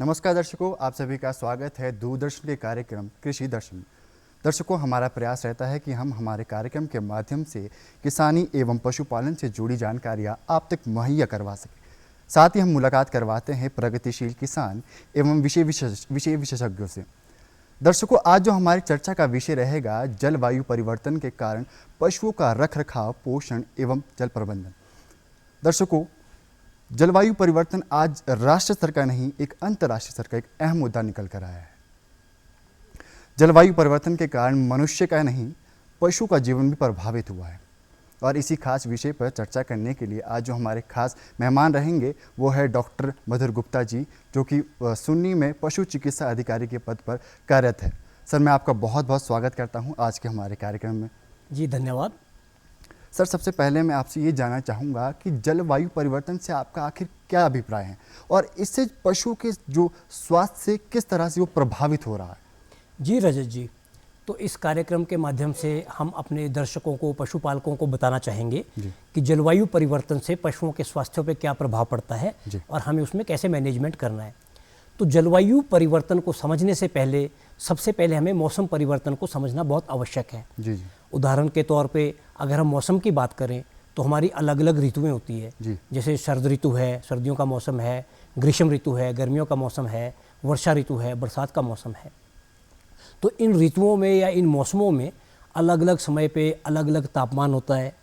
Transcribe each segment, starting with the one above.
नमस्कार दर्शकों, आप सभी का स्वागत है दूरदर्शन के कार्यक्रम कृषि दर्शन। दर्शकों, हमारा प्रयास रहता है कि हम हमारे कार्यक्रम के माध्यम से किसानी एवं पशुपालन से जुड़ी जानकारियां आप तक मुहैया करवा सकें। साथ ही हम मुलाकात करवाते हैं प्रगतिशील किसान एवं विषय विशेषज्ञों से। दर्शकों, आज जो हमारी चर्चा का विषय रहेगा जलवायु परिवर्तन के कारण पशुओं का रखरखाव, पोषण एवं जल प्रबंधन। दर्शकों, जलवायु परिवर्तन आज राष्ट्र स्तर का नहीं, एक अंतर्राष्ट्रीय स्तर का एक अहम मुद्दा निकल कर आया है। जलवायु परिवर्तन के कारण मनुष्य का नहीं, पशु का जीवन भी प्रभावित हुआ है। और इसी खास विषय पर चर्चा करने के लिए आज जो हमारे खास मेहमान रहेंगे वो है डॉक्टर मधुर गुप्ता जी, जो कि सुन्नी में पशु चिकित्सा अधिकारी के पद पर कार्यरत है। सर, मैं आपका बहुत बहुत स्वागत करता हूँ आज के हमारे कार्यक्रम में। जी धन्यवाद। सर, सबसे पहले मैं आपसे ये जानना चाहूँगा कि जलवायु परिवर्तन से आपका आखिर क्या अभिप्राय है और इससे पशुओं के जो स्वास्थ्य से किस तरह से वो प्रभावित हो रहा है? जी रजत जी, तो इस कार्यक्रम के माध्यम से हम अपने दर्शकों को, पशुपालकों को बताना चाहेंगे कि जलवायु परिवर्तन से पशुओं के स्वास्थ्य पे क्या प्रभाव पड़ता है और हमें उसमें कैसे मैनेजमेंट करना है। तो जलवायु परिवर्तन को समझने से पहले सबसे पहले हमें मौसम परिवर्तन को समझना बहुत आवश्यक है। जी जी। उदाहरण के तौर पे अगर हम मौसम की बात करें तो हमारी अलग अलग ऋतुएं होती है। जैसे शरद ऋतु है, सर्दियों का मौसम है, ग्रीष्म ऋतु है, गर्मियों का मौसम है, वर्षा ऋतु है, बरसात का मौसम है। तो इन ऋतुओं में या इन मौसमों में अलग अलग समय पे अलग अलग तापमान होता है,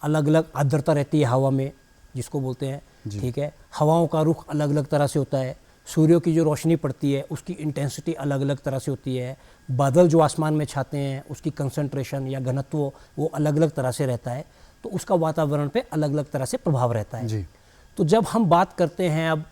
अलग अलग आर्द्रता रहती है हवा में, जिसको बोलते हैं, ठीक है। हवाओं का रुख अलग अलग तरह से होता है, सूर्य की जो रोशनी पड़ती है उसकी इंटेंसिटी अलग अलग तरह से होती है, बादल जो आसमान में छाते हैं उसकी कंसंट्रेशन या घनत्व वो अलग अलग तरह से रहता है। तो उसका वातावरण पे अलग अलग तरह से प्रभाव रहता है जी। तो जब हम बात करते हैं अब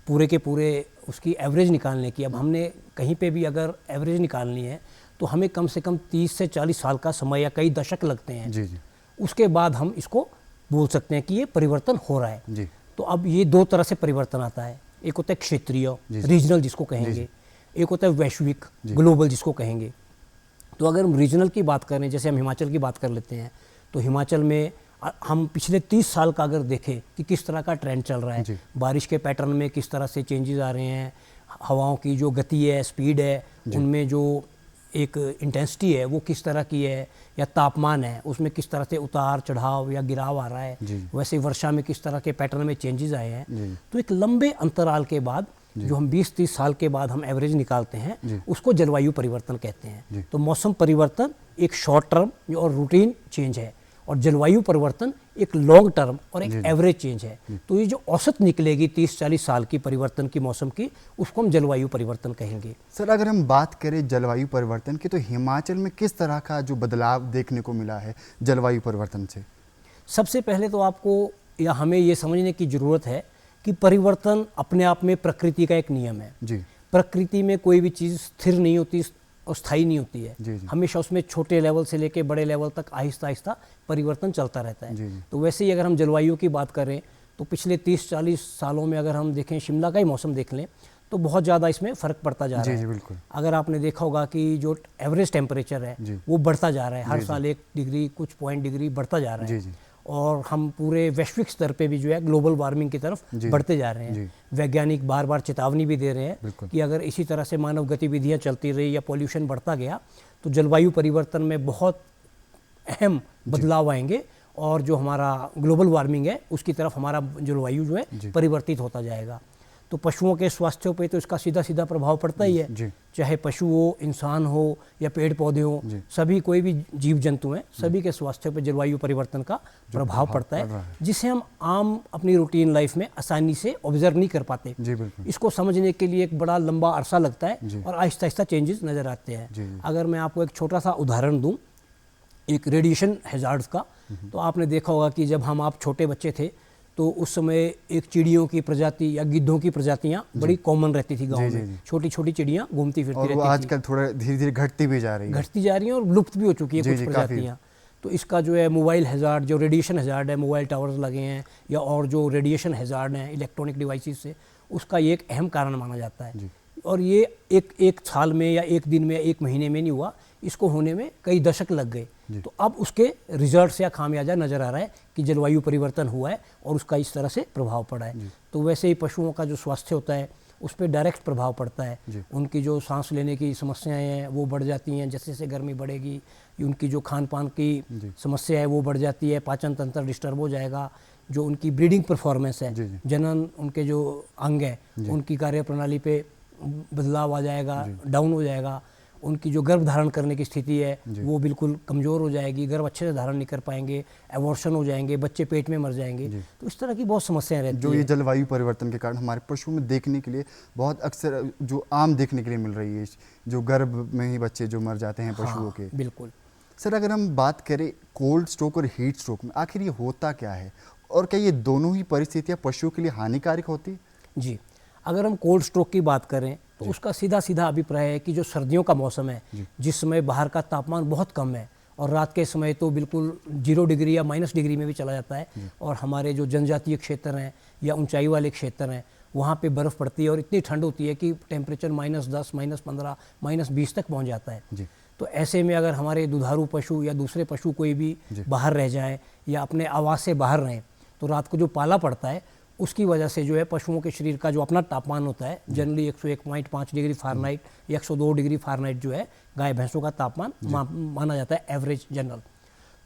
पूरे के पूरे उसकी एवरेज निकालने की, अब हमने कहीं पे भी अगर एवरेज निकालनी है तो हमें कम से कम 30 से 40 साल का समय या कई दशक लगते हैं जी। उसके बाद हम इसको बोल सकते हैं कि ये परिवर्तन हो रहा है जी। तो अब ये दो तरह से परिवर्तन आता है, एक होता है क्षेत्रीय, रीजनल जिसको कहेंगे, एक होता है वैश्विक, ग्लोबल जिसको कहेंगे। तो अगर हम रीजनल की बात करें, जैसे हम हिमाचल की बात कर लेते हैं, तो हिमाचल में हम पिछले 30 साल का अगर देखें कि किस तरह का ट्रेंड चल रहा है, बारिश के पैटर्न में किस तरह से चेंजेस आ रहे हैं, हवाओं की जो गति है, स्पीड है, उनमें जो एक इंटेंसिटी है वो किस तरह की है, या तापमान है उसमें किस तरह से उतार चढ़ाव या गिराव आ रहा है, वैसे वर्षा में किस तरह के पैटर्न में चेंजेस आए हैं। तो एक लंबे अंतराल के बाद जो हम 20-30 साल के बाद हम एवरेज निकालते हैं उसको जलवायु परिवर्तन कहते हैं। तो मौसम परिवर्तन एक शॉर्ट टर्म और रूटीन चेंज है और जलवायु परिवर्तन एक लॉन्ग टर्म और एक एवरेज चेंज है। तो ये जो औसत निकलेगी 30-40 साल की परिवर्तन की मौसम की, उसको हम जलवायु परिवर्तन कहेंगे। सर, अगर हम बात करें जलवायु परिवर्तन की तो हिमाचल में किस तरह का जो बदलाव देखने को मिला है जलवायु परिवर्तन से? सबसे पहले तो आपको या हमें ये समझने की ज़रूरत है कि परिवर्तन अपने आप में प्रकृति का एक नियम है जी। प्रकृति में कोई भी चीज़ स्थिर नहीं होती और स्थायी नहीं होती है जी। हमेशा उसमें छोटे लेवल से लेकर बड़े लेवल तक आहिस्ता आहिस्ता परिवर्तन चलता रहता है जी। तो वैसे ही अगर हम जलवायु की बात करें तो पिछले 30-40 सालों में अगर हम देखें, शिमला का ही मौसम देख लें तो बहुत ज़्यादा इसमें फ़र्क पड़ता जा रहा है। बिल्कुल। अगर आपने देखा होगा कि जो एवरेज टेम्परेचर है वो बढ़ता जा रहा है, हर साल 1 डिग्री कुछ पॉइंट डिग्री बढ़ता जा रहा है और हम पूरे वैश्विक स्तर पे भी जो है ग्लोबल वार्मिंग की तरफ बढ़ते जा रहे हैं। वैज्ञानिक बार बार चेतावनी भी दे रहे हैं कि अगर इसी तरह से मानव गतिविधियां चलती रही या पॉल्यूशन बढ़ता गया तो जलवायु परिवर्तन में बहुत अहम बदलाव आएंगे और जो हमारा ग्लोबल वार्मिंग है उसकी तरफ हमारा जलवायु जो है परिवर्तित होता जाएगा। तो पशुओं के स्वास्थ्य पे तो इसका सीधा सीधा प्रभाव पड़ता ही है, चाहे पशु हो, इंसान हो या पेड़ पौधे हो, सभी कोई भी जीव जंतु हैं, सभी के स्वास्थ्य पे जलवायु परिवर्तन का प्रभाव पड़ता है, जिसे हम आम अपनी रूटीन लाइफ में आसानी से ऑब्जर्व नहीं कर पाते। इसको समझने के लिए एक बड़ा लंबा अरसा लगता है और आहिस्ता आहिस्ता चेंजेस नजर आते हैं। अगर मैं आपको एक छोटा सा उदाहरण दूं एक रेडिएशन हैजार्ड्स का, तो आपने देखा होगा कि जब आप छोटे बच्चे थे तो उस समय एक चिड़ियों की प्रजाति या गिद्धों की प्रजातियां बड़ी कॉमन रहती थी गांव में, छोटी छोटी चिड़ियां घूमती फिरती रहती थी। आजकल थोड़ा धीरे धीरे घटती जा रही हैं और लुप्त भी हो चुकी है कुछ प्रजातियां। तो इसका जो है मोबाइल हैजार्ड, जो रेडिएशन हैजार्ड है, मोबाइल टावर्स लगे हैं या और जो रेडिएशन हैजार्ड हैं इलेक्ट्रॉनिक डिवाइसेस से, उसका ये एक अहम कारण माना जाता है। और ये एक साल में या एक दिन में, एक महीने में नहीं हुआ, इसको होने में कई दशक लग गए। तो अब उसके रिजल्ट्स या खामियाजा नजर आ रहा है कि जलवायु परिवर्तन हुआ है और उसका इस तरह से प्रभाव पड़ा है। तो वैसे ही पशुओं का जो स्वास्थ्य होता है उस पर डायरेक्ट प्रभाव पड़ता है। जी। उनकी जो सांस लेने की समस्याएं हैं वो बढ़ जाती हैं, जैसे जैसे गर्मी बढ़ेगी उनकी जो खान पान की समस्या है वो बढ़ जाती है, पाचन तंत्र डिस्टर्ब हो जाएगा, जो उनकी ब्रीडिंग परफॉर्मेंस है, जनन उनके जो अंग है उनकी कार्य प्रणाली पे बदलाव आ जाएगा, डाउन हो जाएगा, उनकी जो गर्भ धारण करने की स्थिति है वो बिल्कुल कमज़ोर हो जाएगी, गर्भ अच्छे से धारण नहीं कर पाएंगे, एबॉर्शन हो जाएंगे, बच्चे पेट में मर जाएंगे। तो इस तरह की बहुत समस्याएं रहती हैं जो ये जलवायु परिवर्तन के कारण हमारे पशुओं में देखने के लिए बहुत अक्सर जो आम देखने के लिए मिल रही है, जो गर्भ में ही बच्चे जो मर जाते हैं पशुओं के। बिल्कुल सर, अगर हम बात करें कोल्ड स्ट्रोक और हीट स्ट्रोक में, आखिर ये होता क्या है और क्या ये दोनों ही परिस्थितियाँ पशुओं के लिए हानिकारक होती है? जी, अगर हम कोल्ड स्ट्रोक की बात करें तो उसका सीधा सीधा अभिप्राय है कि जो सर्दियों का मौसम है, जिस समय बाहर का तापमान बहुत कम है और रात के समय तो बिल्कुल 0 डिग्री या -डिग्री में भी चला जाता है, और हमारे जो जनजातीय क्षेत्र हैं या ऊंचाई वाले क्षेत्र हैं वहाँ पे बर्फ़ पड़ती है और इतनी ठंड होती है कि टेम्परेचर -10, -15, -20 तक पहुँच जाता है। तो ऐसे में अगर हमारे दुधारू पशु या दूसरे पशु कोई भी बाहर रह जाएँ या अपने आवास से बाहर रहें तो रात को जो पाला पड़ता है उसकी वजह से जो है पशुओं के शरीर का जो अपना तापमान होता है, जनरली 101.5 डिग्री फ़ारेनहाइट या 102 डिग्री फ़ारेनहाइट जो है गाय भैंसों का तापमान माना जाता है एवरेज जनरल।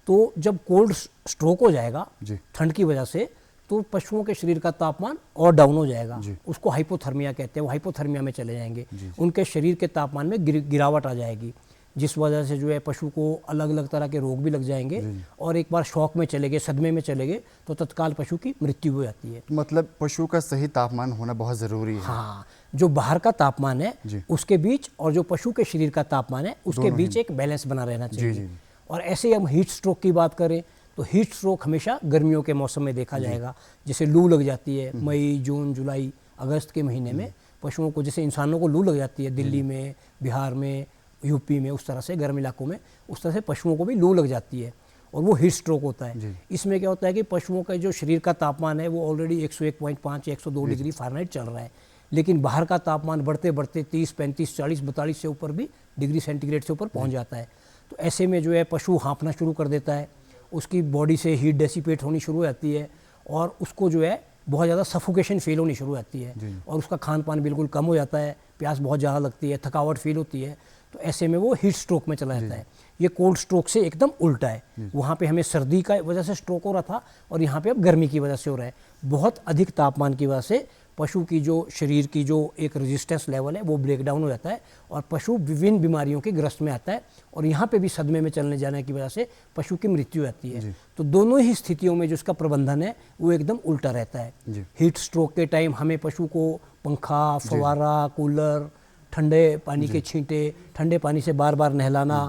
तो जब कोल्ड स्ट्रोक हो जाएगा ठंड की वजह से तो पशुओं के शरीर का तापमान और डाउन हो जाएगा, उसको हाइपोथर्मिया कहते हैं, वो हाइपोथर्मिया में चले जाएंगे, उनके शरीर के तापमान में गिरावट आ जाएगी, जिस वजह से जो है पशु को अलग अलग तरह के रोग भी लग जाएंगे और एक बार शॉक में चले गए, सदमे में चले गए तो तत्काल पशु की मृत्यु हो जाती है। मतलब पशु का सही तापमान होना बहुत ज़रूरी है। हाँ, जो बाहर का तापमान है उसके बीच और जो पशु के शरीर का तापमान है उसके बीच एक बैलेंस बना रहना चाहिए। और ऐसे ही हम हीट स्ट्रोक की बात करें तो हीट स्ट्रोक हमेशा गर्मियों के मौसम में देखा जाएगा, जैसे लू लग जाती है मई, जून, जुलाई, अगस्त के महीने में पशुओं को, जैसे इंसानों को लू लग जाती है दिल्ली में, बिहार में, यूपी में, उस तरह से गर्म इलाकों में उस तरह से पशुओं को भी लू लग जाती है और वो हीट स्ट्रोक होता है। इसमें क्या होता है कि पशुओं का जो शरीर का तापमान है वो ऑलरेडी 101.5 या 102 डिग्री फ़ारेनहाइट चल रहा है, लेकिन बाहर का तापमान बढ़ते बढ़ते 30, 35, 40, 42 से ऊपर भी डिग्री सेंटीग्रेड से ऊपर पहुंच जाता है। तो ऐसे में जो है पशु हाँफना शुरू कर देता है, उसकी बॉडी से हीट डेसिपेट होनी शुरू हो जाती है और उसको जो है बहुत ज़्यादा सफोकेशन फील होनी शुरू हो जाती है और उसका खान पान बिल्कुल कम हो जाता है, प्यास बहुत ज़्यादा लगती है, थकावट फील होती है। तो ऐसे में वो हीट स्ट्रोक में चला जाता है। ये कोल्ड स्ट्रोक से एकदम उल्टा है, वहाँ पे हमें सर्दी का वजह से स्ट्रोक हो रहा था और यहाँ पे अब गर्मी की वजह से हो रहा है। बहुत अधिक तापमान की वजह से पशु की जो शरीर की जो एक रेजिस्टेंस लेवल है वो ब्रेक डाउन हो जाता है और पशु विभिन्न बीमारियों के ग्रस्त में आता है और यहाँ पे भी सदमे में चलने जाने की वजह से पशु की मृत्यु आती है। तो दोनों ही स्थितियों में जो इसका प्रबंधन है वो एकदम उल्टा रहता है। हीट स्ट्रोक के टाइम हमें पशु को पंखा, फव्वारा, कूलर, ठंडे पानी के छींटे, ठंडे पानी से बार बार नहलाना,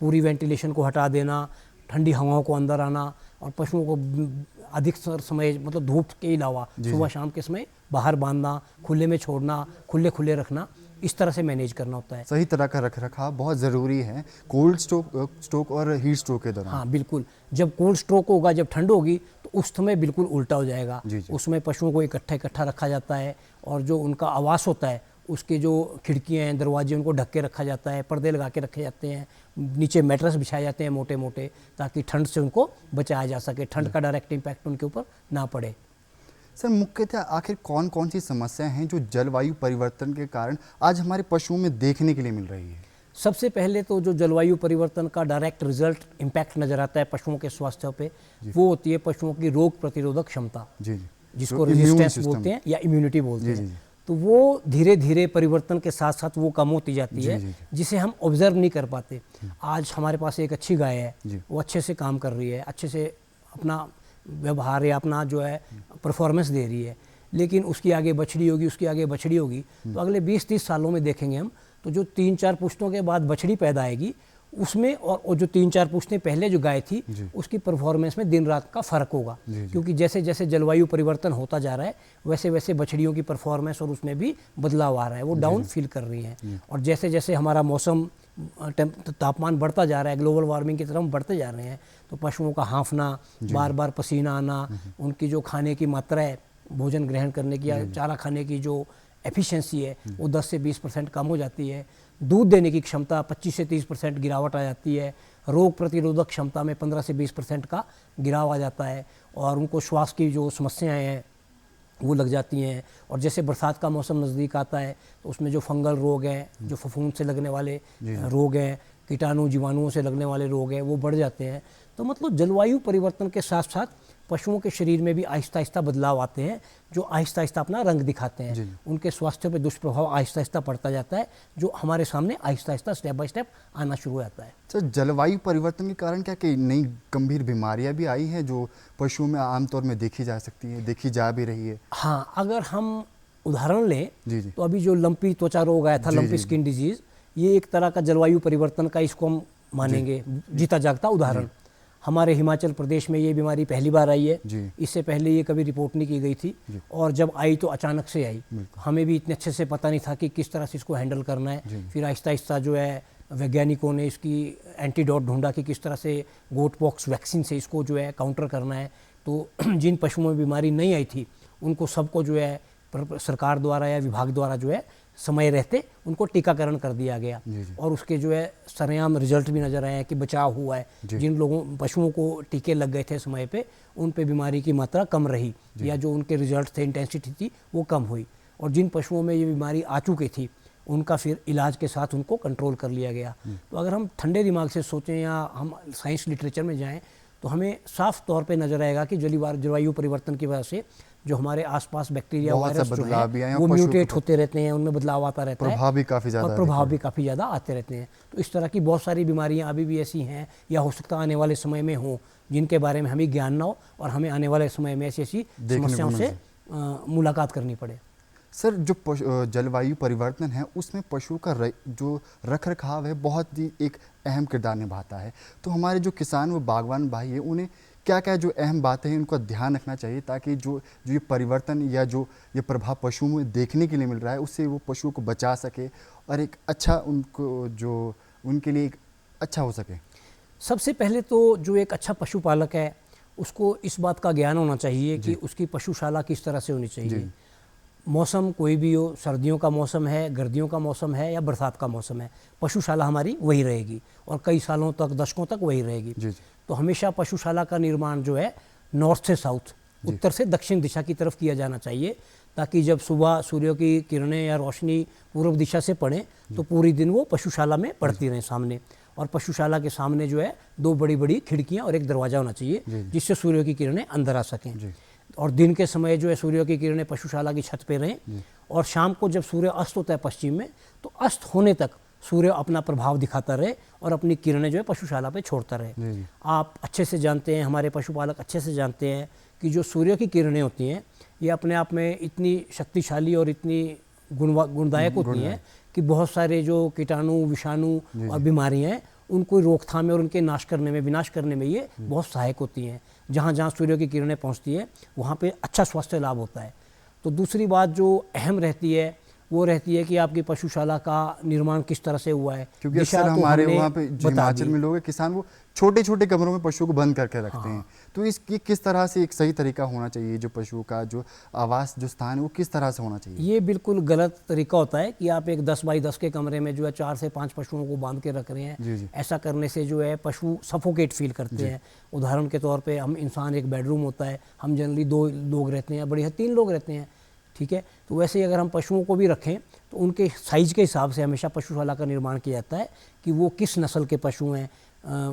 पूरी वेंटिलेशन को हटा देना, ठंडी हवाओं को अंदर आना और पशुओं को अधिक समय मतलब धूप के अलावा सुबह शाम के समय बाहर बांधना, खुले में छोड़ना, खुले खुले रखना, इस तरह से मैनेज करना होता है। सही तरह का रख रखाव बहुत ज़रूरी है कोल्ड स्ट्रोक और हीट स्ट्रोक के दौरान। हाँ बिल्कुल, जब कोल्ड स्ट्रोक होगा, जब ठंड होगी तो उस समय बिल्कुल उल्टा हो जाएगा। उसमें पशुओं को इकट्ठा रखा जाता है और जो उनका आवास होता है उसके जो खिड़कियाँ हैं, दरवाजे, उनको ढक के रखा जाता है, पर्दे लगा के रखे जाते हैं, नीचे मैट्रेस बिछाए जाते हैं मोटे मोटे, ताकि ठंड से उनको बचाया जा सके, ठंड का डायरेक्ट इम्पैक्ट उनके ऊपर ना पड़े। सर, मुख्यतः आखिर कौन कौन सी समस्याएं हैं जो जलवायु परिवर्तन के कारण आज हमारे पशुओं में देखने के लिए मिल रही है? सबसे पहले तो जो जलवायु परिवर्तन का डायरेक्ट रिजल्ट इम्पैक्ट नज़र आता है पशुओं के स्वास्थ्य पे, वो होती है पशुओं की रोग प्रतिरोधक क्षमता, जिसको रेजिस्टेंस बोलते हैं या इम्यूनिटी बोलते हैं। तो वो धीरे धीरे परिवर्तन के साथ साथ वो कम होती जाती है, जिसे हम ऑब्जर्व नहीं कर पाते। आज हमारे पास एक अच्छी गाय है, वो अच्छे से काम कर रही है, अच्छे से अपना व्यवहार या अपना जो है परफॉर्मेंस दे रही है, लेकिन उसकी आगे बछड़ी होगी, उसकी आगे बछड़ी होगी, तो अगले 20-30 सालों में देखेंगे हम तो जो 3-4 पुश्तों के बाद बछड़ी पैदा आएगी उसमें और जो 3-4 पुश्तें पहले जो गाय थी उसकी परफॉर्मेंस में दिन रात का फ़र्क होगा, क्योंकि जैसे जैसे जलवायु परिवर्तन होता जा रहा है वैसे वैसे बछड़ियों की परफॉर्मेंस और उसमें भी बदलाव आ रहा है, वो डाउन फील कर रही हैं। और जैसे जैसे हमारा मौसम तापमान बढ़ता जा रहा है, ग्लोबल वार्मिंग की तरफ हम बढ़ते जा रहे हैं, तो पशुओं का हाँफना, बार बार पसीना आना, उनकी जो खाने की मात्रा है, भोजन ग्रहण करने की या चारा खाने की जो एफिशिएंसी है वो 10 से 20% कम हो जाती है, दूध देने की क्षमता 25 से 30% गिरावट आ जाती है, रोग प्रतिरोधक क्षमता में 15 से 20% का गिराव आ जाता है और उनको श्वास की जो समस्याएं हैं वो लग जाती हैं। और जैसे बरसात का मौसम नज़दीक आता है तो उसमें जो फंगल रोग हैं, जो फफूंद से लगने वाले रोग हैं, कीटाणु जीवाणुओं से लगने वाले रोग हैं, वो बढ़ जाते हैं। तो मतलब जलवायु परिवर्तन के साथ साथ पशुओं के शरीर में भी आहिस्ता आहिस्ता बदलाव आते हैं, जो आहिस्ता आहिस्ता अपना रंग दिखाते हैं। उनके स्वास्थ्य पर दुष्प्रभाव आहिस्ता आहिस्ता पड़ता जाता है, जो हमारे सामने Aahista Aahista step by step आना शुरू हो जाता है। सर, जलवायु परिवर्तन के कारण क्या कि नई गंभीर बीमारियां भी आई हैं जो पशुओं में आमतौर में देखी जा सकती है, देखी जा भी रही है? हाँ, अगर हम उदाहरण लें जी। तो अभी जो लंपी त्वचा रोग आया था, लंपी स्किन डिजीज, ये एक तरह का जलवायु परिवर्तन का इसको हम मानेंगे जीता जागता उदाहरण। हमारे हिमाचल प्रदेश में ये बीमारी पहली बार आई है, इससे पहले ये कभी रिपोर्ट नहीं की गई थी, और जब आई तो अचानक से आई। हमें भी इतने अच्छे से पता नहीं था कि किस तरह से इसको हैंडल करना है। फिर आहिस्ता आहिस्ता जो है वैज्ञानिकों ने इसकी एंटीडोट ढूंढा कि किस तरह से गोट पॉक्स वैक्सीन से इसको जो है काउंटर करना है। तो जिन पशुओं में बीमारी नहीं आई थी उनको सबको जो है सरकार द्वारा या विभाग द्वारा जो है समय रहते उनको टीकाकरण कर दिया गया, और उसके जो है सरेआम रिजल्ट भी नजर आए हैं कि बचाव हुआ है। जिन लोगों पशुओं को टीके लग गए थे समय पे, उन पे बीमारी की मात्रा कम रही, या जो उनके रिजल्ट थे, इंटेंसिटी थी, वो कम हुई। और जिन पशुओं में ये बीमारी आ चुकी थी उनका फिर इलाज के साथ उनको कंट्रोल कर लिया गया। तो अगर हम ठंडे दिमाग से सोचें या हम साइंस लिटरेचर में जाएं तो हमें साफ तौर पे नजर आएगा कि जलवायु परिवर्तन की वजह से जो हमारे आसपास बैक्टीरिया वायरस जो है वो म्यूटेट होते रहते हैं, उनमें बदलाव आता रहता है, प्रभाव भी काफ़ी ज़्यादा आते रहते हैं। तो इस तरह की बहुत सारी बीमारियां अभी भी ऐसी हैं, या हो सकता है आने वाले समय में हो, जिनके बारे में हमें ज्ञान ना हो और हमें आने वाले समय में ऐसी समस्याओं से मुलाकात करनी पड़े। सर, जो जलवायु परिवर्तन है उसमें पशु का जो रख रखाव है बहुत ही एक अहम किरदार निभाता है। तो हमारे जो किसान व बागवान भाई है उन्हें क्या क्या जो अहम बातें हैं उनका ध्यान रखना चाहिए, ताकि जो ये परिवर्तन या जो ये प्रभाव पशुओं में देखने के लिए मिल रहा है उससे वो पशुओं को बचा सके और एक अच्छा उनको जो उनके लिए एक अच्छा हो सके? सबसे पहले तो जो एक अच्छा पशुपालक है उसको इस बात का ज्ञान होना चाहिए कि उसकी पशुशाला किस तरह से होनी चाहिए। मौसम कोई भी हो, सर्दियों का मौसम है, गर्दियों का मौसम है या बरसात का मौसम है, पशुशाला हमारी वही रहेगी और कई सालों तक, दशकों तक वही रहेगी। तो हमेशा पशुशाला का निर्माण जो है नॉर्थ से साउथ, उत्तर से दक्षिण दिशा की तरफ किया जाना चाहिए, ताकि जब सुबह सूर्य की किरणें या रोशनी पूर्व दिशा से पड़े तो पूरी दिन वो पशुशाला में पड़ती रहे सामने। और पशुशाला के सामने जो है 2 बड़ी बड़ी खिड़कियां और एक दरवाज़ा होना चाहिए जिससे सूर्य की किरणें अंदर आ सकें। और दिन के समय जो है सूर्य की किरणें पशुशाला की छत पे रहें, और शाम को जब सूर्य अस्त होता है पश्चिम में तो अस्त होने तक सूर्य अपना प्रभाव दिखाता रहे और अपनी किरणें जो है पशुशाला पे छोड़ता रहे। आप अच्छे से जानते हैं, हमारे पशुपालक अच्छे से जानते हैं कि जो सूर्य की किरणें होती हैं ये अपने आप में इतनी शक्तिशाली और इतनी गुणदायक होती हैं कि बहुत सारे जो कीटाणु, विषाणु और बीमारियाँ हैं उनको रोकथाम और उनके नाश करने में, विनाश करने में ये बहुत सहायक होती हैं। जहाँ जहाँ सूर्य की किरणें पहुँचती है वहाँ पे अच्छा स्वास्थ्य लाभ होता है। तो दूसरी बात जो अहम रहती है वो रहती है कि आपकी पशुशाला का निर्माण किस तरह से हुआ है, क्योंकि अक्सर हमारे वहाँ पे हिमाचल में लोग हैं, किसान वो छोटे छोटे कमरों में पशुओं को बंद करके रखते हैं। तो इसकी किस तरह से एक सही तरीका होना चाहिए, जो पशुओं का जो आवास जो स्थान है वो किस तरह से होना चाहिए? ये बिल्कुल गलत तरीका होता है कि आप एक 10 बाई 10 के कमरे में जो है 4 से 5 पशुओं को बांध के रख रहे हैं। ऐसा करने से जो है पशु सफोकेट फील करते हैं। उदाहरण के तौर पर हम इंसान, एक बेडरूम होता है, हम जनरली 2 लोग रहते हैं, बड़ी 3 लोग रहते हैं, ठीक है। तो वैसे ही अगर हम पशुओं को भी रखें तो उनके साइज के हिसाब से हमेशा पशुशाला का निर्माण किया जाता है कि वो किस नस्ल के पशु हैं।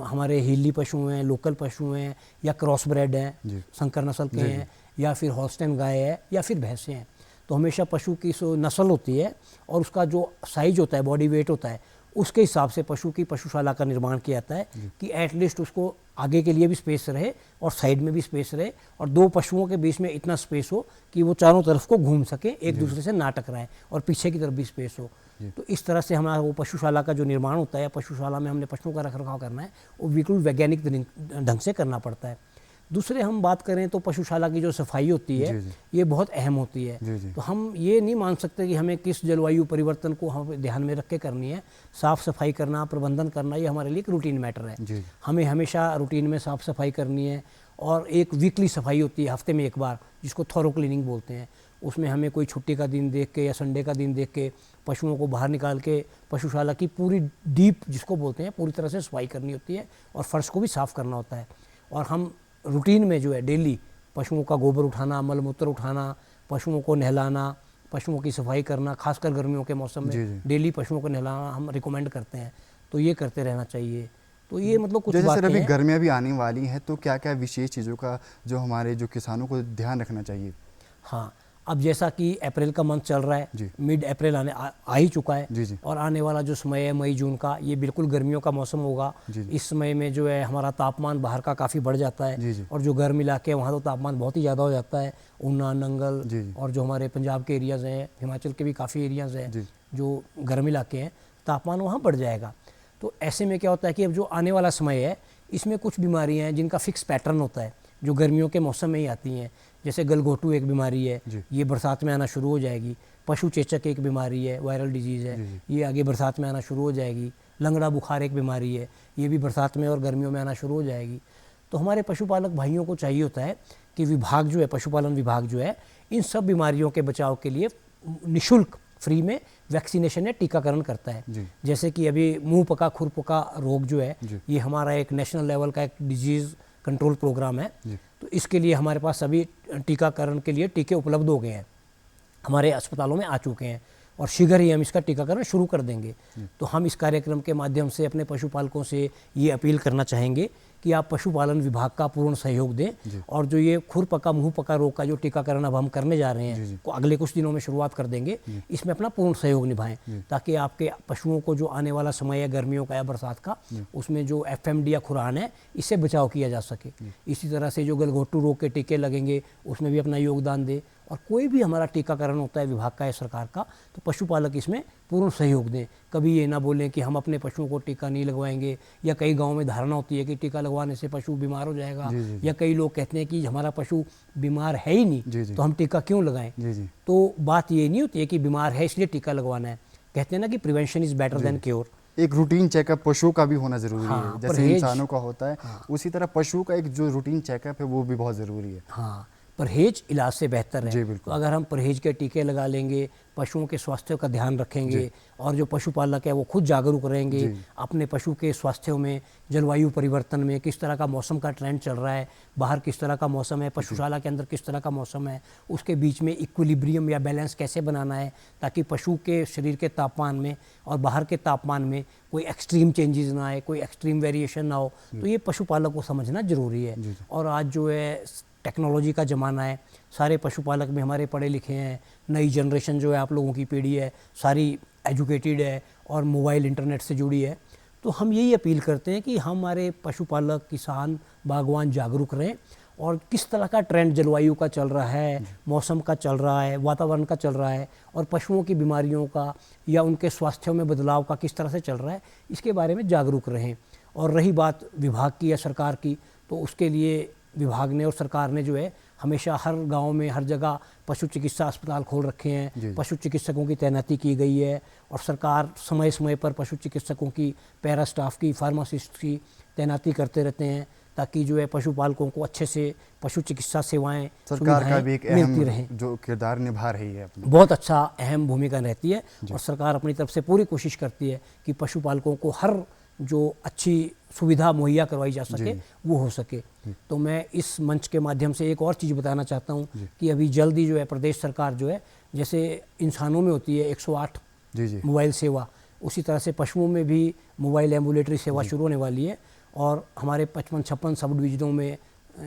हमारे हिली पशु हैं, लोकल पशु हैं, या क्रॉस ब्रेड हैं, संकर नस्ल के हैं, या फिर हॉल्स्टाइन गाय है, या फिर भैंसें हैं। तो हमेशा पशु की नस्ल होती है और उसका जो साइज होता है, बॉडी वेट होता है, उसके हिसाब से पशु की पशुशाला का निर्माण किया जाता है कि एटलीस्ट उसको आगे के लिए भी स्पेस रहे और साइड में भी स्पेस रहे, और 2 पशुओं के बीच में इतना स्पेस हो कि वो चारों तरफ को घूम सके, एक दूसरे से ना टकराएं, और पीछे की तरफ भी स्पेस हो। तो इस तरह से हमारा वो पशुशाला का जो निर्माण होता है, पशुशाला में हमने पशुओं का रखरखाव करना है, वो बिल्कुल वैज्ञानिक ढंग से करना पड़ता है। दूसरे हम बात करें तो पशुशाला की जो सफाई होती है ये बहुत अहम होती है। तो हम ये नहीं मान सकते कि हमें किस जलवायु परिवर्तन को हम ध्यान में रख के करनी है। साफ़ सफाई करना, प्रबंधन करना, ये हमारे लिए एक रूटीन मैटर है। हमें हमेशा रूटीन में साफ़ सफाई करनी है, और एक वीकली सफाई होती है, हफ्ते में एक बार, जिसको थॉरो क्लीनिंग बोलते हैं। उसमें हमें कोई छुट्टी का दिन देख के या संडे का दिन देख के पशुओं को बाहर निकाल के पशुशाला की पूरी डीप, जिसको बोलते हैं, पूरी तरह से सफाई करनी होती है, और फर्श को भी साफ़ करना होता है। और हम रूटीन में जो है डेली पशुओं का गोबर उठाना, मलमूत्र उठाना, पशुओं को नहलाना, पशुओं की सफाई करना, खासकर गर्मियों के मौसम में डेली पशुओं को नहलाना हम रिकमेंड करते हैं, तो ये करते रहना चाहिए। तो ये मतलब कुछ जैसे बातें सर अभी हैं। गर्मियाँ भी आने वाली हैं, तो क्या क्या विशेष चीज़ों का जो हमारे जो किसानों को ध्यान रखना चाहिए? हाँ, अब जैसा कि अप्रैल का मंथ चल रहा है, मिड अप्रैल आ ही चुका है, जी। और आने वाला जो समय है मई जून का, ये बिल्कुल गर्मियों का मौसम होगा। इस समय में जो है हमारा तापमान बाहर का काफ़ी बढ़ जाता है, और जो गर्म इलाके हैं वहाँ तो तापमान बहुत ही ज़्यादा हो जाता है। ऊना, नंगल और जो हमारे पंजाब के एरियाज़ हैं, हिमाचल के भी काफ़ी एरियाज़ हैं जो गर्म इलाके हैं, तापमान वहाँ बढ़ जाएगा। तो ऐसे में क्या होता है कि अब जो आने वाला समय है इसमें कुछ बीमारियाँ हैं जिनका फिक्स पैटर्न होता है, जो गर्मियों के मौसम में ही आती हैं। जैसे गलघोटू एक बीमारी है, ये बरसात में आना शुरू हो जाएगी। पशु चेचक एक बीमारी है, वायरल डिजीज़ है, ये आगे बरसात में आना शुरू हो जाएगी। लंगड़ा बुखार एक बीमारी है, ये भी बरसात में और गर्मियों में आना शुरू हो जाएगी। तो हमारे पशुपालक भाइयों को चाहिए होता है कि विभाग जो है, पशुपालन विभाग जो है, इन सब बीमारियों के बचाव के लिए निःशुल्क फ्री में वैक्सीनेशन या टीकाकरण करता है। जैसे कि अभी मुंह पका खुर पका रोग जो है, ये हमारा एक नेशनल लेवल का एक डिजीज़ कंट्रोल प्रोग्राम है। तो इसके लिए हमारे पास सभी टीकाकरण के लिए टीके उपलब्ध हो गए हैं, हमारे अस्पतालों में आ चुके हैं, और शीघ्र ही हम इसका टीकाकरण शुरू कर देंगे। तो हम इस कार्यक्रम के माध्यम से अपने पशुपालकों से ये अपील करना चाहेंगे कि आप पशुपालन विभाग का पूर्ण सहयोग दें, और जो ये खुर पका मुंह पका रोग का जो टीकाकरण अब हम करने जा रहे हैं, को अगले कुछ दिनों में शुरुआत कर देंगे, इसमें अपना पूर्ण सहयोग निभाएं, ताकि आपके पशुओं को जो आने वाला समय है गर्मियों का या बरसात का, उसमें जो FMD या खुरान है, इससे बचाव किया जा सके। इसी तरह से जो गलघोटू रोग के टीके लगेंगे उसमें भी अपना योगदान दे, और कोई भी हमारा टीकाकरण होता है विभाग का या सरकार का, तो पशुपालक इसमें पूर्ण सहयोग दें। कभी ये ना बोलें कि हम अपने पशुओं को टीका नहीं लगवाएंगे, या कई गांव में धारणा होती है कि टीका लगवाने से पशु बीमार हो जाएगा, या कई लोग कहते हैं कि हमारा पशु बीमार है ही नहीं, तो हम टीका क्यों लगाएं। तो बात ये नहीं होती है कि बीमार है इसलिए टीका लगवाना है। कहते हैं ना कि prevention is better than cure. एक रूटीन चेकअप पशुओं का भी होना ज़रूरी है, जैसे इंसानों का होता है, उसी तरह पशुओं का एक जो रूटीन चेकअप है वो भी बहुत ज़रूरी है। हाँ, परहेज इलाज से बेहतर है। तो अगर हम परहेज के टीके लगा लेंगे, पशुओं के स्वास्थ्य का ध्यान रखेंगे, और जो पशुपालक है वो खुद जागरूक रहेंगे अपने पशु के स्वास्थ्य में, जलवायु परिवर्तन में, किस तरह का मौसम का ट्रेंड चल रहा है, बाहर किस तरह का मौसम है, पशुशाला के अंदर किस तरह का मौसम है, उसके बीच में इक्विलिब्रियम या बैलेंस कैसे बनाना है, ताकि पशु के शरीर के तापमान में और बाहर के तापमान में कोई एक्सट्रीम चेंजेस ना आए, कोई एक्सट्रीम वेरिएशन ना हो। तो ये पशुपालक को समझना जरूरी है। और आज जो है टेक्नोलॉजी का ज़माना है, सारे पशुपालक भी हमारे पढ़े लिखे हैं, नई जनरेशन जो है आप लोगों की पीढ़ी है सारी एजुकेटेड है और मोबाइल इंटरनेट से जुड़ी है। तो हम यही अपील करते हैं कि हमारे पशुपालक, किसान, बागवान जागरूक रहें, और किस तरह का ट्रेंड जलवायु का चल रहा है, मौसम का चल रहा है, वातावरण का चल रहा है, और पशुओं की बीमारियों का या उनके स्वास्थ्य में बदलाव का किस तरह से चल रहा है, इसके बारे में जागरूक रहें। और रही बात विभाग की या सरकार की, तो उसके लिए विभाग ने और सरकार ने जो है हमेशा हर गांव में हर जगह पशु चिकित्सा अस्पताल खोल रखे हैं, पशु चिकित्सकों की तैनाती की गई है, और सरकार समय समय पर पशु चिकित्सकों की, पैरा स्टाफ की, फार्मासिस्ट की तैनाती करते रहते हैं, ताकि जो है पशुपालकों को अच्छे से पशु चिकित्सा सेवाएं, सरकार का भी एक अहम जो किरदार निभा रही है, बहुत अच्छा अहम भूमिका रहती है। और सरकार अपनी तरफ से पूरी कोशिश करती है कि पशुपालकों को हर जो अच्छी सुविधा मुहैया करवाई जा सके वो हो सके। तो मैं इस मंच के माध्यम से एक और चीज़ बताना चाहता हूँ कि अभी जल्दी जो है प्रदेश सरकार जो है, जैसे इंसानों में होती है 108 मोबाइल सेवा, उसी तरह से पशुओं में भी मोबाइल एम्बुलेटरी सेवा शुरू होने वाली है, और हमारे 55-56 सब डिविजनों में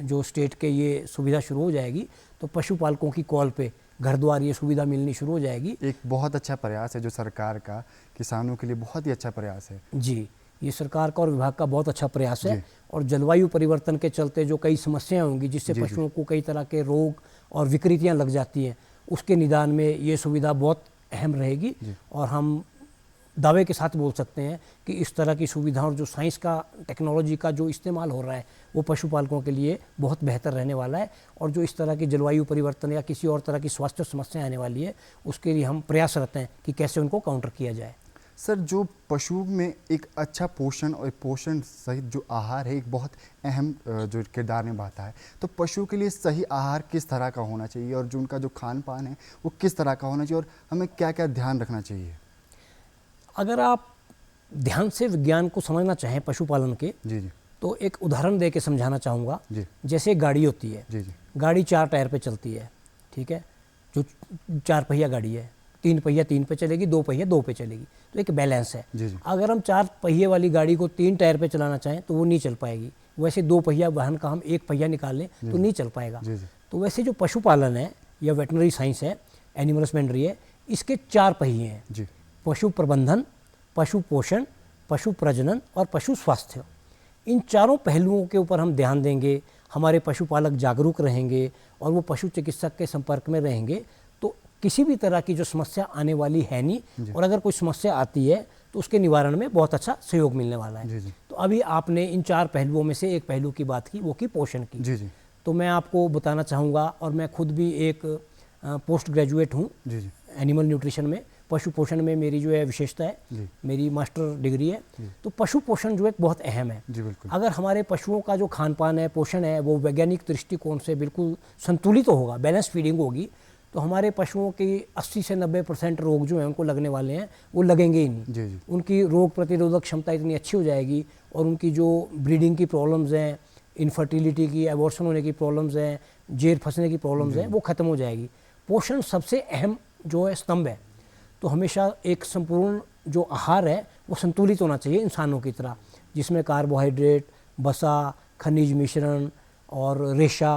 जो स्टेट के ये सुविधा शुरू हो जाएगी, तो पशुपालकों की कॉल पे घर द्वार ये सुविधा मिलनी शुरू हो जाएगी। एक बहुत अच्छा प्रयास है जो सरकार का, किसानों के लिए बहुत ही अच्छा प्रयास है जी। ये सरकार का और विभाग का बहुत अच्छा प्रयास है। और जलवायु परिवर्तन के चलते जो कई समस्याएं होंगी, जिससे पशुओं को कई तरह के रोग और विकृतियां लग जाती हैं, उसके निदान में ये सुविधा बहुत अहम रहेगी। और हम दावे के साथ बोल सकते हैं कि इस तरह की सुविधा और जो साइंस का, टेक्नोलॉजी का जो इस्तेमाल हो रहा है, वो पशुपालकों के लिए बहुत बेहतर रहने वाला है। और जो इस तरह की जलवायु परिवर्तन या किसी और तरह की स्वास्थ्य समस्या आने वाली है, उसके लिए हम प्रयासरत हैं कि कैसे उनको काउंटर किया जाए। सर, जो पशु में एक अच्छा पोषण और पोषण सहित जो आहार है, एक बहुत अहम जो किरदार निभाता है, तो पशु के लिए सही आहार किस तरह का होना चाहिए, और जो उनका जो खान पान है वो किस तरह का होना चाहिए, और हमें क्या क्या ध्यान रखना चाहिए? अगर आप ध्यान से विज्ञान को समझना चाहें पशुपालन के, तो एक उदाहरण दे के समझाना चाहूँगा। जैसे गाड़ी होती है, गाड़ी 4 टायर पे चलती है, ठीक है। जो 4 पहिया गाड़ी है, 3 पहिया 3 पे चलेगी, 2 पहिया 2 पे चलेगी, तो एक बैलेंस है। जी जी। अगर हम 4 पहिए वाली गाड़ी को 3 टायर पे चलाना चाहें तो वो नहीं चल पाएगी। वैसे 2 पहिया वाहन का हम 1 पहिया निकाल लें तो नहीं चल पाएगा। जी जी। तो वैसे जो पशुपालन है या वेटनरी साइंस है, एनिमल हस्बेंड्री है, इसके 4 पहिए हैं जी। पशु प्रबंधन, पशु पोषण, पशु प्रजनन और पशु स्वास्थ्य। इन चारों पहलुओं के ऊपर हम ध्यान देंगे, हमारे पशुपालक जागरूक रहेंगे और वो पशु चिकित्सक के संपर्क में रहेंगे तो किसी भी तरह की जो समस्या आने वाली है नहीं, और अगर कोई समस्या आती है तो उसके निवारण में बहुत अच्छा सहयोग मिलने वाला है। जी जी। तो अभी आपने इन 4 पहलुओं में से एक पहलू की बात की, वो की पोषण की। जी जी। तो मैं आपको बताना चाहूँगा, और मैं खुद भी एक पोस्ट ग्रेजुएट हूँ जी जी। एनिमल न्यूट्रिशन में, पशु पोषण में मेरी जो है विशेषता है, जी। मेरी मास्टर डिग्री है। तो पशु पोषण जो है बहुत अहम है। जी बिल्कुल। अगर हमारे पशुओं का जो खान पान है, पोषण है, वो वैज्ञानिक दृष्टिकोण से बिल्कुल संतुलित तो होगा, बैलेंस फीडिंग होगी, तो हमारे पशुओं की 80 से 90% रोग जो हैं उनको लगने वाले हैं वो लगेंगे ही नहीं। जी जी। उनकी रोग प्रतिरोधक क्षमता इतनी अच्छी हो जाएगी और उनकी जो ब्रीडिंग की प्रॉब्लम्स हैं, इनफर्टिलिटी की, एबॉर्शन होने की प्रॉब्लम्स हैं, जेर फंसने की प्रॉब्लम्स हैं, वो खत्म हो जाएगी। पोषण सबसे अहम जो है स्तंभ है। तो हमेशा एक संपूर्ण जो आहार है वो संतुलित होना चाहिए इंसानों की तरह, जिसमें कार्बोहाइड्रेट, वसा, खनिज मिश्रण और रेशा,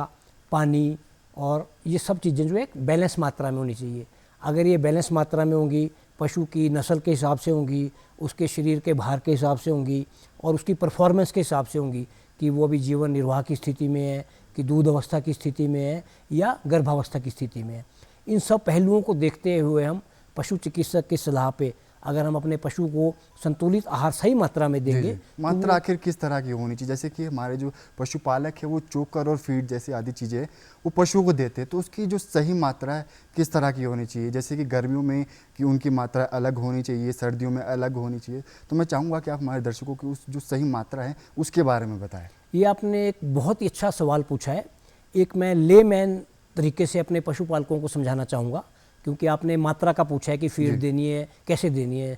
पानी और ये सब चीज़ें जो है एक बैलेंस मात्रा में होनी चाहिए। अगर ये बैलेंस मात्रा में होंगी, पशु की नस्ल के हिसाब से होंगी, उसके शरीर के भार के हिसाब से होंगी और उसकी परफॉर्मेंस के हिसाब से होंगी कि वो अभी जीवन निर्वाह की स्थिति में है, कि दूध अवस्था की स्थिति में है या गर्भावस्था की स्थिति में है। इन सब पहलुओं को देखते हुए हम पशु चिकित्सक की सलाह पे अगर हम अपने पशु को संतुलित आहार सही मात्रा में देंगे। मात्रा आखिर किस तरह की होनी चाहिए? जैसे कि हमारे जो पशुपालक है वो चोकर और फीड जैसी आदि चीज़ें वो पशुओं को देते हैं, तो उसकी जो सही मात्रा है किस तरह की होनी चाहिए? जैसे कि गर्मियों में कि उनकी मात्रा अलग होनी चाहिए, सर्दियों में अलग होनी चाहिए। तो मैं चाहूँगा कि आप हमारे दर्शकों की उस जो सही मात्रा है उसके बारे में बताएं। ये आपने एक बहुत ही अच्छा सवाल पूछा है। एक मैं लेमैन तरीके से अपने पशुपालकों को समझाना चाहूँगा, क्योंकि आपने मात्रा का पूछा है कि फीड देनी है, कैसे देनी है।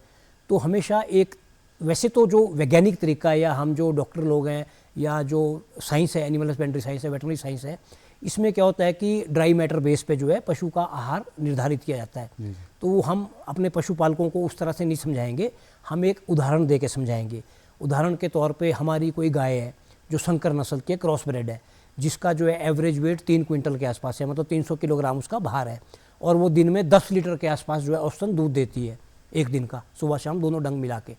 तो हमेशा एक, वैसे तो जो वैज्ञानिक तरीका है या हम जो डॉक्टर लोग हैं या जो साइंस है, एनिमल हस्बेंड्री साइंस है, वेटरनरी साइंस है, इसमें क्या होता है कि ड्राई मैटर बेस पे जो है पशु का आहार निर्धारित किया जाता है। तो हम अपने पशुपालकों को उस तरह से नहीं समझाएंगे, हम एक उदाहरण दे के समझाएंगे। उदाहरण के तौर पे हमारी कोई गाय है जो संकर नस्ल की क्रॉस ब्रेड है, जिसका जो है एवरेज वेट 3 क्विंटल के आसपास है, मतलब 300 किलोग्राम उसका भार है, और वो दिन में 10 लीटर के आसपास जो है औसतन दूध देती है एक दिन का, सुबह शाम दोनों डंग मिला के।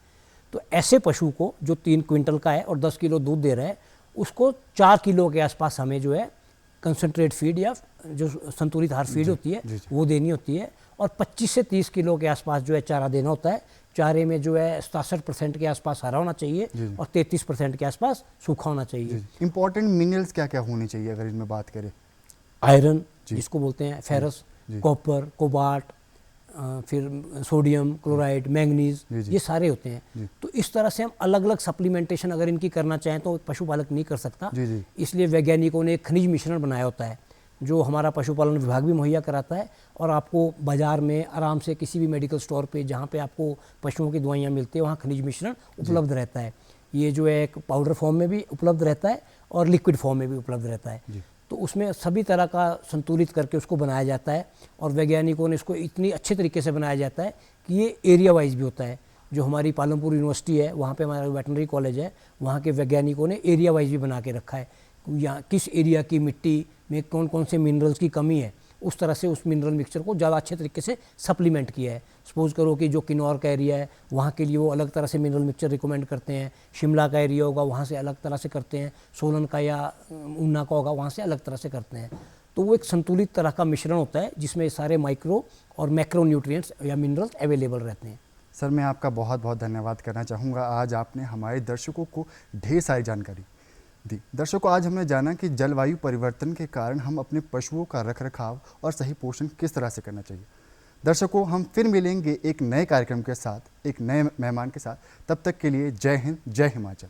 तो ऐसे पशु को जो 3 क्विंटल का है और 10 किलो दूध दे रहा है, उसको 4 किलो के आसपास हमें जो है कंसनट्रेट फीड या जो संतुलित आहार फीड होती है वो देनी होती है, और 25 से 30 किलो के आसपास जो है चारा देना होता है। चारे में जो है 67% के आसपास हरा होना चाहिए और 33% के आसपास सूखा होना चाहिए। इंपॉर्टेंट मिनरल्स क्या क्या होने चाहिए अगर इनमें बात करें? आयरन जिसको बोलते हैं, फेरस, कॉपर, कोबाल्ट, फिर सोडियम क्लोराइड, मैंगनीज, ये सारे होते हैं। तो इस तरह से हम अलग अलग सप्लीमेंटेशन अगर इनकी करना चाहें तो पशुपालक नहीं कर सकता। इसलिए वैज्ञानिकों ने एक खनिज मिश्रण बनाया होता है जो हमारा पशुपालन विभाग भी मुहैया कराता है, और आपको बाज़ार में आराम से किसी भी मेडिकल स्टोर पे जहाँ पे आपको पशुओं की दवाइयाँ मिलती है वहाँ खनिज मिश्रण उपलब्ध रहता है। ये जो है एक पाउडर फॉर्म में भी उपलब्ध रहता है और लिक्विड फॉर्म में भी उपलब्ध रहता है। तो उसमें सभी तरह का संतुलित करके उसको बनाया जाता है, और वैज्ञानिकों ने इसको इतनी अच्छे तरीके से बनाया जाता है कि ये एरिया वाइज भी होता है। जो हमारी पालमपुर यूनिवर्सिटी है, वहाँ पे हमारा वेटनरी कॉलेज है, वहाँ के वैज्ञानिकों ने एरिया वाइज भी बना के रखा है, यहाँ किस एरिया की मिट्टी में कौन कौन से मिनरल्स की कमी है, उस तरह से उस मिनरल मिक्सचर को ज़्यादा अच्छे तरीके से सप्लीमेंट किया है। सपोज करो कि जो किन्नौर का एरिया है वहाँ के लिए वो अलग तरह से मिनरल मिक्सचर रिकमेंड करते हैं, शिमला का एरिया होगा वहाँ से अलग तरह से करते हैं, सोलन का या ऊना का होगा वहाँ से अलग तरह से करते हैं। तो वो एक संतुलित तरह का मिश्रण होता है जिसमें सारे माइक्रो और मैक्रो न्यूट्रिएंट्स या मिनरल्स अवेलेबल रहते हैं। सर, मैं आपका बहुत बहुत धन्यवाद करना चाहूँगा। आज आपने हमारे दर्शकों को ढेर सारी जानकारी दी। दर्शकों, आज हमने जाना कि जलवायु परिवर्तन के कारण हम अपने पशुओं का रखरखाव और सही पोषण किस तरह से करना चाहिए। दर्शकों, हम फिर मिलेंगे एक नए कार्यक्रम के साथ, एक नए मेहमान के साथ। तब तक के लिए जय हिंद, जय हिमाचल।